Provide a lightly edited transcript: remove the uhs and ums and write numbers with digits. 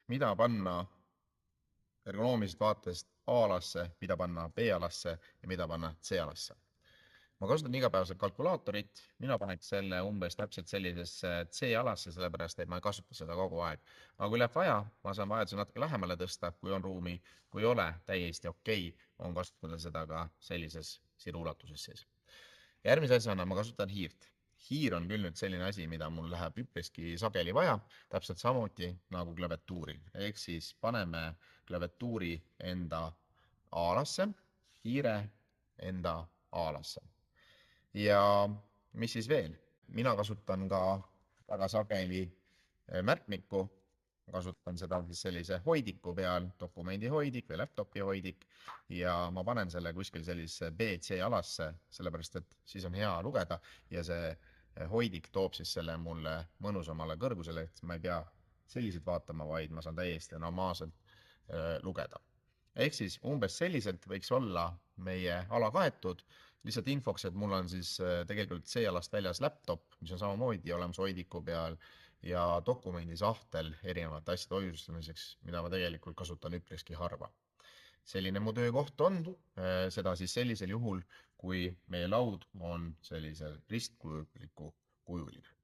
mida panna ergonoomilisest vaatest A-alasse, mida panna B-alasse ja mida panna C-alasse. Ma kasutan igapäevaselt kalkulaatorit, mina paneks selle umbes täpselt sellisesse C-alasse, sellepärast et ma ei kasuta seda kogu aeg. Aga kui läheb vaja, ma saan vajaduse natuke lähemale tõsta, kui on ruumi, kui ei ole, täiesti okei, on kasutada seda ka sellises siruulatuses siis. Järgmise asjana ma kasutan hiirt. Hiir on küll nüüd selline asi, mida mul läheb üpriski sageli vaja, täpselt samuti nagu klaviatuuri. Ehk siis paneme klaviatuuri enda A-alasse, hiire enda A-alasse. Ja mis siis veel? Mina kasutan ka väga sageli märkmikku, kasutan seda siis sellise hoidiku peal, dokumendi hoidik või laptopi hoidik, ja ma panen selle kuskil sellisesse B-C alasse, sellepärast et siis on hea lugeda ja see hoidik toob siis selle mulle mõnusamale kõrgusele, et ma ei pea selliselt vaatama, vaid ma saan täiesti normaalselt lugeda. Ehk siis umbes selliselt võiks olla meie ala kaetud. Lihtsalt infoks, et mul on siis tegelikult C-alast väljas laptop, mis on samamoodi olemas hoidiku peal, ja dokumendisahtel erinevate asjade hoiustamiseks, mida ma tegelikult kasutan üpriski harva. Selline mu töökoht on, seda siis sellisel juhul, kui meie laud on sellisel ristkujuliku kujuline.